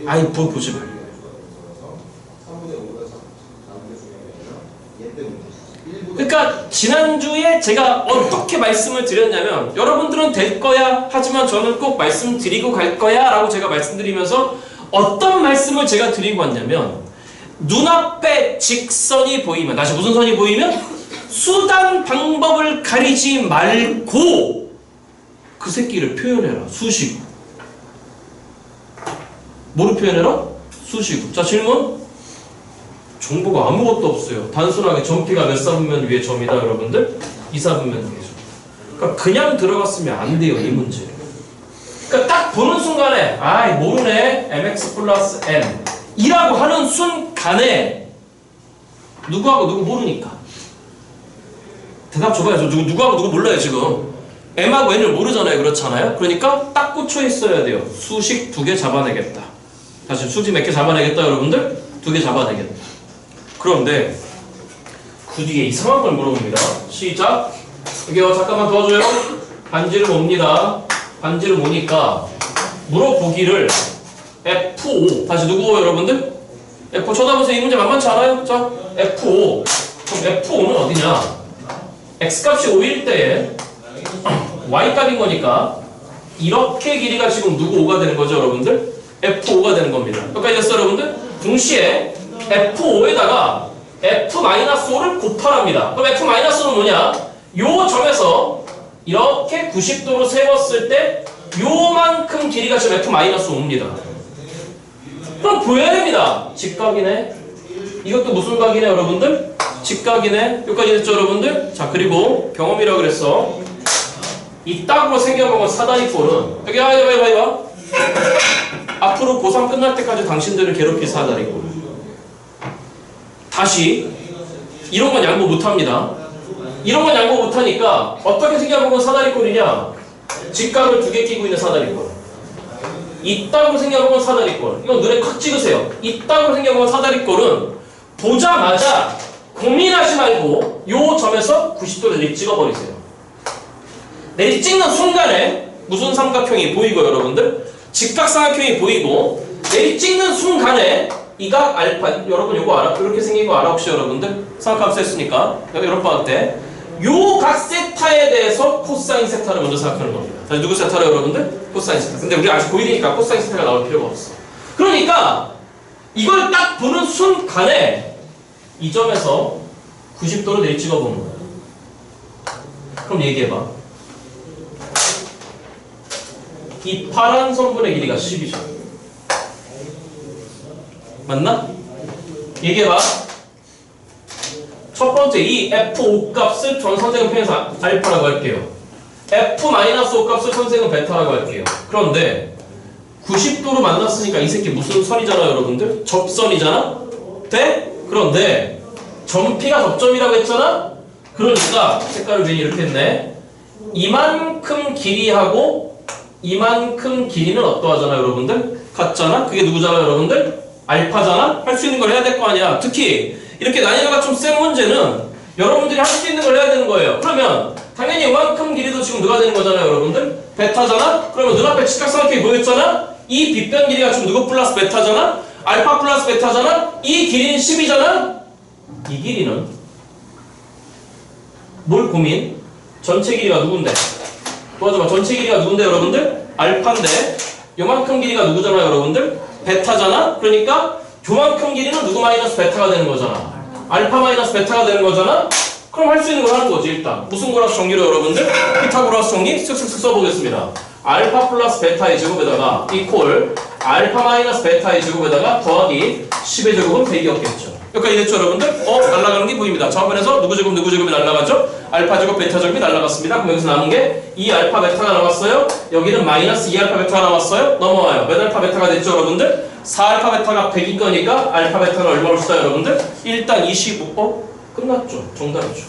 아니, 뭐 보지 말고. 그러니까 지난주에 제가 어떻게 말씀을 드렸냐면 여러분들은 될 거야 하지만 저는 꼭 말씀드리고 갈 거야 라고 제가 말씀드리면서 어떤 말씀을 제가 드리고 왔냐면 눈앞에 직선이 보이면, 다시 무슨 선이 보이면 수단 방법을 가리지 말고 그 새끼를 표현해라. 수식어. 뭐로 표현해라? 수식어. 자, 질문. 정보가 아무것도 없어요. 단순하게 점피가 몇 사분면 위에 점이다, 여러분들? 2사분면 위에 점. 그러니까 그냥 들어갔으면 안 돼요, 이 문제. 그러니까 딱 보는 순간에 아이 모르네, mx 플러스 n 이라고 하는 순간에 누구하고 누구 모르니까 대답 줘봐야죠. 누구하고 누구 몰라요 지금. m하고 n을 모르잖아요. 그렇잖아요. 그러니까 딱 꽂혀 있어야 돼요. 수식 2개 잡아내겠다. 다시 수지 몇 개 잡아내겠다 여러분들? 2개 잡아내겠다. 그런데 그 뒤에 이상한 걸 물어봅니다. 시작. 여기요 잠깐만 도와줘요. 반지를 봅니다. 반지를 보니까 물어보기를 F5 다시 누구 여러분들? F5 쳐다보세요. 이 문제 만만치 않아요? 자 F5 그럼 F5는 어디냐? X값이 5일 때에 Y값인 거니까 이렇게 길이가 지금 누구 5가 되는 거죠 여러분들? F5가 되는 겁니다. 여기까지 됐어 여러분들? 동시에 F5에다가 F-5를 곱하랍니다. 그럼 F-5는 뭐냐? 요 점에서 이렇게 90도로 세웠을 때 요만큼 길이가 지금 F-5입니다. 그럼 보여야 됩니다. 직각이네. 이것도 무슨 각이네 여러분들? 직각이네. 여기까지 됐죠 여러분들? 자 그리고 경험이라고 그랬어. 이따구로 생겨먹은 사다리꼴은 여기 봐. 앞으로 고3 끝날 때까지 당신들을 괴롭힐 사다리꼴. 다시 이런 건 양보 못합니다. 이런 건 양보 못하니까 어떻게 생겨먹은 사다리꼴이냐? 직각을 2개 끼고 있는 사다리꼴. 이따구로 생겨먹은 사다리꼴. 이건 눈에 콱 찍으세요. 이따구로 생겨먹은 사다리꼴은 보자마자 고민하지 말고 요 점에서 90도를 내리 찍어버리세요. 내리 찍는 순간에 무슨 삼각형이 보이고 여러분들? 직각삼각형이 보이고 내리 찍는 순간에 이 각 알파 여러분 요거 알아? 이렇게 생긴 거 알아 혹시 여러분들? 삼각함수 했으니까 여러분 방학 때 요 각 세타에 대해서 코사인 세타를 먼저 생각하는 겁니다. 다시 누구 세타로 여러분들? 코사인 세타. 근데 우리 아직 고1이니까 코사인 세타가 나올 필요가 없어. 그러니까 이걸 딱 보는 순간에 이 점에서 90도로 내리 찍어보는 거야. 그럼 얘기해봐. 이 파란 선분의 길이가 10이죠. 맞나? 얘기해봐. 첫 번째 이 F5 값을 전 선생은 표현해서 알파라고 할게요. F-5 값을 선생은 베타라고 할게요. 그런데 90도로 만났으니까 이 새끼 무슨 선이잖아 여러분들? 접선이잖아? 돼? 그런데 점P가 접점이라고 했잖아? 그러니까 색깔을 괜히 이렇게 했네. 이만큼 길이하고 이만큼 길이는 어떠하잖아 여러분들? 같잖아? 그게 누구잖아 여러분들? 알파잖아? 할 수 있는 걸 해야 될 거 아니야. 특히 이렇게 난이도가 좀 센 문제는 여러분들이 할 수 있는 걸 해야 되는 거예요. 그러면 당연히 이만큼 길이도 지금 누가 되는 거잖아요 여러분들? 베타잖아? 그러면 눈앞에 직각삼각형이 보였잖아? 이 빗변 길이가 지금 누구 플러스 베타잖아? 알파 플러스 베타잖아? 이 길이는 10이잖아? 이 길이는 뭘 고민? 전체 길이가 누군데? 도와줘봐. 전체 길이가 누군데 여러분들? 알파인데 요만큼 길이가 누구잖아요 여러분들? 베타잖아? 그러니까 요만큼 길이는 누구 마이너스 베타가 되는 거잖아. 알파 마이너스 베타가 되는 거잖아? 그럼 할 수 있는 걸 하는 거지 일단. 무슨 고라스 정리로 여러분들? 피타고라스 정리 쓱쓱쓱 써보겠습니다. 알파 플러스 베타의 제곱에다가 이퀄 알파 마이너스 베타의 제곱에다가 더하기 10의 제곱은 100이었겠죠. 여기까지 됐죠 여러분들? 날아가는 게 보입니다. 저번에서 누구 제곱이 날아가죠? 알파 제곱 베타 제곱이 날아갔습니다. 그럼 여기서 남은 게 2알파 베타가 나왔어요. 여기는 마이너스 2알파 베타가 나왔어요. 넘어와요. 몇 알파 베타가 됐죠 여러분들? 4알파 베타가 100인 거니까 알파 베타는 얼마 올수다 여러분들? 일단 25. 끝났죠. 정답이죠.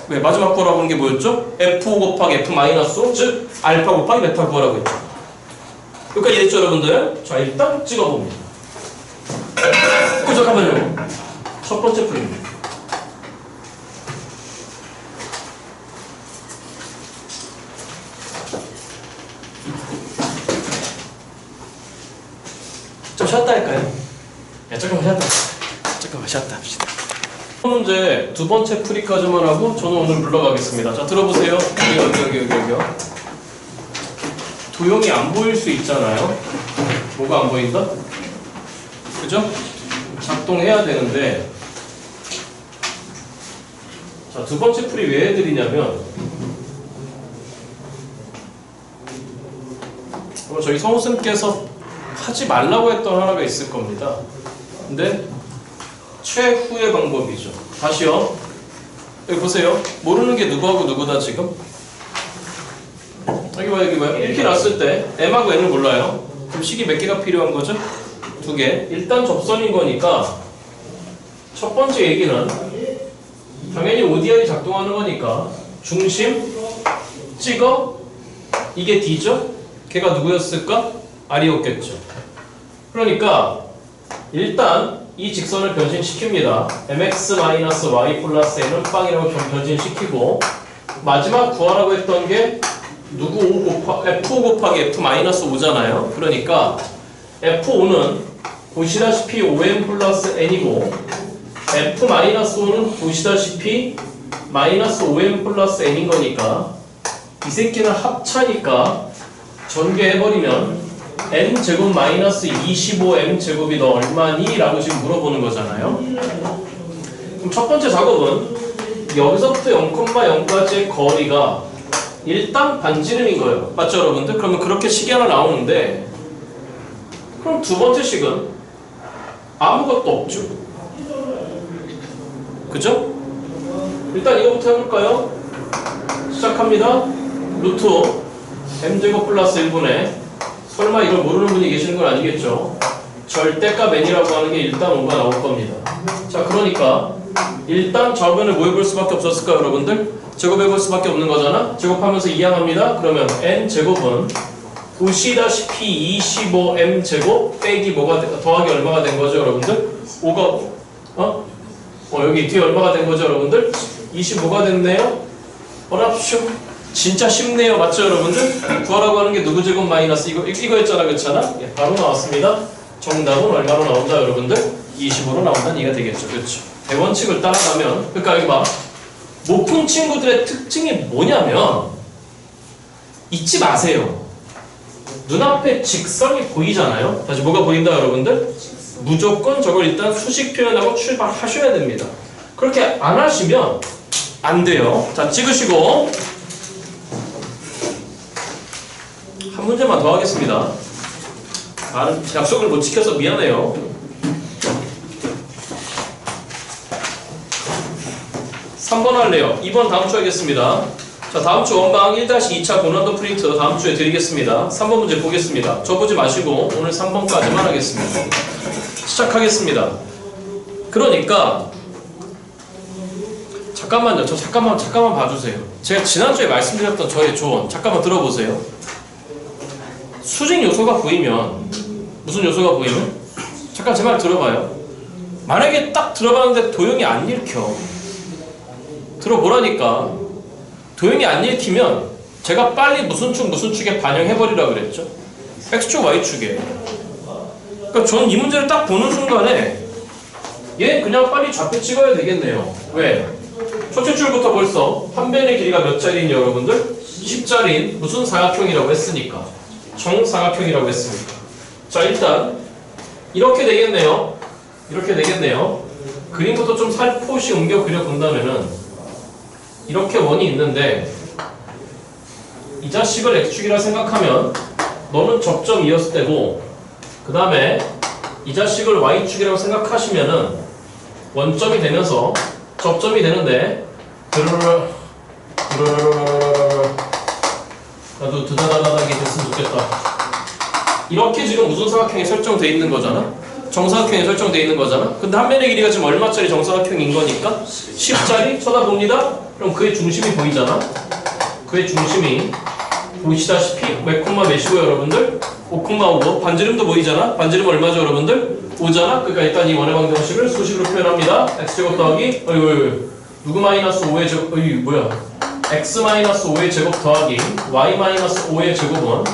왜? 마지막 구하라고 하는 게 뭐였죠? F5 곱하기 F-5 즉 알파 곱하기 베타 구하라고 했죠. 여기까지 됐죠 여러분들? 자 일단 찍어봅니다. 잠깐만요. 첫 번째 풀입니다. 좀 쉬었다 할까요? 야, 잠깐만 쉬었다 합시다. 문제 두 번째 풀이까지만 하고 저는 오늘 물러가겠습니다. 자, 들어보세요. 여기요. 도형이 안 보일 수 있잖아요. 뭐가 안 보인다? 그죠? 작동해야 되는데 자, 두 번째 풀이 왜 해드리냐면 저희 성우쌤께서 하지 말라고 했던 하나가 있을 겁니다. 근데 최후의 방법이죠. 다시요. 여기 보세요. 모르는 게 누구하고 누구다 지금? 여기 봐요. 이렇게 놨을 때 M하고 N을 몰라요. 그럼 식이 몇 개가 필요한 거죠? 2개. 일단 접선인 거니까 첫 번째 얘기는 당연히 ODR이 작동하는 거니까 중심 찍어 이게 D죠? 걔가 누구였을까? R이었겠죠. 그러니까 일단 이 직선을 변신시킵니다. mx-y 플러스 n은 빵이라고 변신시키고 마지막 구하라고 했던 게 누구 f5 곱하기 f-5잖아요. 그러니까 f5는 보시다시피 5n 플러스 n이고 f-5는 보시다시피 마이너스 5n 플러스 n인 거니까 이 새끼는 합차니까 전개해버리면 n제곱 마이너스 25m제곱이 너 얼마니? 라고 지금 물어보는 거잖아요. 그럼 첫 번째 작업은 여기서부터 0,0까지의 거리가 일단 반지름인 거예요. 맞죠 여러분들? 그러면 그렇게 식이 하나 나오는데 그럼 두 번째 식은 아무것도 없죠. 그죠? 일단 이거부터 해볼까요? 시작합니다. 루트 m제곱 플러스 1분의 설마 이걸 모르는 분이 계시는 건 아니겠죠? 절대값 n이라고 하는 게 일단 5가 나올 겁니다. 자, 그러니까 일단 저변을 뭐 해볼 수밖에 없었을까요, 여러분들? 제곱해볼 수밖에 없는 거잖아? 제곱하면서 이항합니다. 그러면 n제곱은 보시다시피 25m제곱 빼기 뭐가 더하기 얼마가 된 거죠, 여러분들? 5가 여기 뒤에 얼마가 된 거죠, 여러분들? 25가 됐네요. 어랍쇼. 진짜 쉽네요. 맞죠, 여러분들? 구하라고 하는 게 누구 제곱 마이너스 이거였잖아, 그렇잖아? 예, 바로 나왔습니다. 정답은 얼마로 나온다, 여러분들? 20으로 나온다는 이해가 되겠죠, 그렇죠? 대원칙을 따라가면, 그러니까 여기 봐. 목푼 친구들의 특징이 뭐냐면 잊지 마세요. 눈앞에 직선이 보이잖아요. 다시 뭐가 보인다, 여러분들? 무조건 저걸 일단 수식 표현하고 출발하셔야 됩니다. 그렇게 안 하시면 안 돼요. 자, 찍으시고 한 문제만 더 하겠습니다. 약속을 못 지켜서 미안해요. 3번 할래요. 2번 다음 주에 하겠습니다. 자, 다음 주 원방 1-2차 고난도 프린트 다음 주에 드리겠습니다. 3번 문제 보겠습니다. 저 보지 마시고 오늘 3번까지만 하겠습니다. 시작하겠습니다. 그러니까 잠깐만요. 잠깐만 봐주세요. 제가 지난주에 말씀드렸던 저의 조언 잠깐만 들어보세요. 수직 요소가 보이면 무슨 요소가 보이면? 잠깐 제 말 들어봐요. 만약에 딱 들어봤는데 도형이 안 읽혀. 들어보라니까. 도형이 안 읽히면 제가 빨리 무슨 축에 반영해버리라 그랬죠. X축, Y축에. 그러니까 전 이 문제를 딱 보는 순간에 얘 그냥 빨리 좌표 찍어야 되겠네요. 왜? 첫째 줄부터 벌써 한 변의 길이가 몇 자리인지 여러분들? 10자리인 무슨 사각형이라고 했으니까. 정사각형이라고 했으니까. 자, 일단 이렇게 되겠네요. 이렇게 되겠네요. 그림부터 좀 살포시 옮겨 그려본다면은 이렇게 원이 있는데 이 자식을 X축이라 생각하면 너는 접점이었을 때고 그 다음에 이 자식을 Y축이라고 생각하시면은 원점이 되면서 접점이 되는데 나도 드다다다하게 됐으면 좋겠다. 이렇게 지금 무슨 사각형이 설정되어 있는 거잖아? 정사각형이 설정되어 있는 거잖아? 근데 한 변의 길이가 지금 얼마짜리 정사각형인 거니까 10짜리 쳐다봅니다. 그럼 그의 중심이 보이잖아? 그의 중심이 보시다시피 몇 콤마 몇이고 여러분들? 5,5 반지름도 보이잖아? 반지름 얼마죠 여러분들? 5잖아? 그러니까 일단 이 원의 방정식을 수식으로 표현합니다. x제곱 더하기 누구 마이너스 5의 제곱 x-5의 제곱 더하기 y-5의 제곱은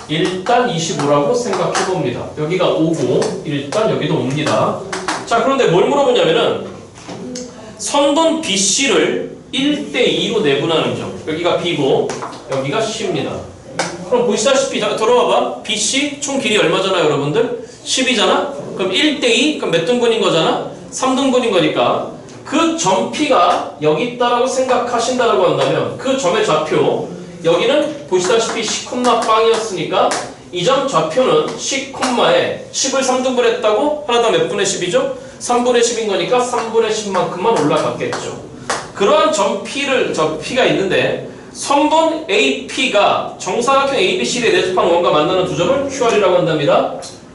일단 25라고 생각해봅니다. 여기가 5고 일단 여기도 옵니다. 자, 그런데 뭘 물어보냐면은 선분 BC를 1대2로 내분하는 점. 여기가 B고 여기가 C입니다. 그럼 보시다시피 들어와봐. BC 총 길이 얼마잖아요 여러분들? 10이잖아? 그럼 1대2? 그럼 몇 등분인 거잖아? 3등분인 거니까 그 점 P가 여기 있다라고 생각하신다라고 한다면 그 점의 좌표 여기는 보시다시피 10,빵이었으니까 이 점 좌표는 10,에 10을 3등분 했다고 하나당 몇 분의 10이죠? 3분의 10인 거니까 3분의 10만큼만 올라갔겠죠. 그러한 점 P가 있는데 선분 AP가 정사각형 ABC에 내접한 원과 만나는 두 점을 QR이라고 한답니다.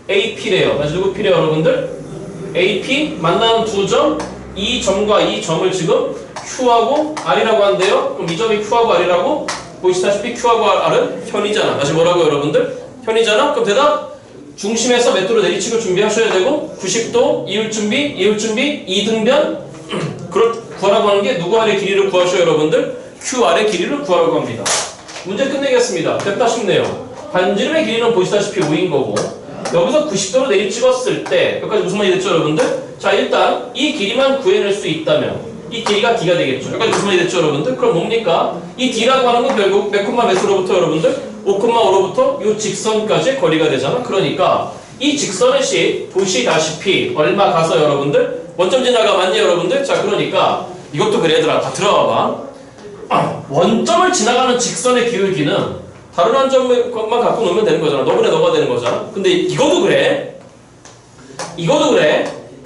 AP래요. 다시 누구 P래요 여러분들? AP 만나는 두 점, 이 점과 이 점을 지금 Q하고 R이라고 한대요. 그럼 이 점이 Q하고 R이라고? 보시다시피 Q하고 R은 현이잖아. 다시 뭐라고 여러분들? 현이잖아? 그럼 대답? 중심에서 몇 도로 내리치고 준비하셔야 되고 90도 이을 준비 2등변 구하라고 하는 게 누구 아래 길이를 구하셔요 여러분들? Q 아래 길이를 구하라고 합니다. 문제 끝내겠습니다. 됐다 싶네요. 반지름의 길이는 보시다시피 5인 거고 여기서 90도로 내리찍었을 때 여기까지 무슨 말이 됐죠 여러분들? 자 일단 이 길이만 구해낼 수 있다면 이 길이가 D가 되겠죠. 여기까지 무슨 말이 됐죠 여러분들? 그럼 뭡니까? 이 D라고 하는 건 결국 몇 콤마 몇으로부터 여러분들? 5,5로부터 이 직선까지의 거리가 되잖아. 그러니까 이 직선의 식 보시다시피 얼마 가서 여러분들? 원점 지나가 맞니 여러분들? 자 그러니까 이것도 그래 얘들아 다 들어와봐. 원점을 지나가는 직선의 기울기는 다른 한 점만 갖고 놓으면 되는 거잖아. 너그래 너가 되는 거잖아. 근데 이거도 그래.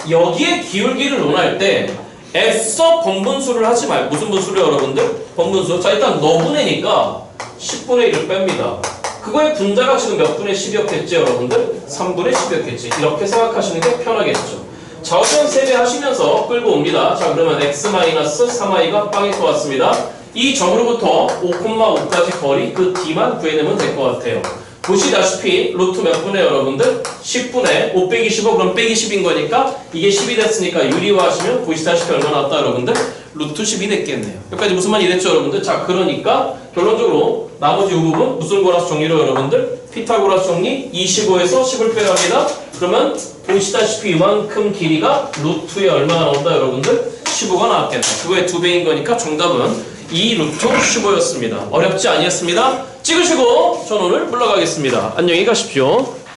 여기에 기울기를 논할 때 애써 번분수를 하지 말고 무슨 분수를 여러분들? 번분수. 자 일단 너분의니까 10분의 1을 뺍니다. 그거의 분자가 지금 몇 분의 10이었겠지 여러분들? 3분의 10이었겠지. 이렇게 생각하시는 게 편하겠죠. 좌우변 세배하시면서 끌고 옵니다. 자 그러면 x-3i가 빵일 것 같습니다. 이 점으로부터 5,5까지 거리 그 D만 구해내면 될 것 같아요. 보시다시피 루트 몇 분의 여러분들? 10분의 5 빼기 15 그럼 빼기 10인 거니까 이게 10이 됐으니까 유리화하시면 보시다시피 얼마 나왔다 여러분들? 루트 10이 됐겠네요. 여기까지 무슨 말이 됐죠 여러분들? 자 그러니까 결론적으로 나머지 이 부분 무슨 고라스 정리로 여러분들? 피타고라스 정리 25에서 10을 빼야 합니다. 그러면 보시다시피 이만큼 길이가 루트에 얼마나 나온다 여러분들? 15가 나왔겠네. 그거의 2배인 거니까 정답은 2 루트 15였습니다. 어렵지 아니었습니다. 찍으시고 전 오늘 물러가겠습니다. 안녕히 가십시오.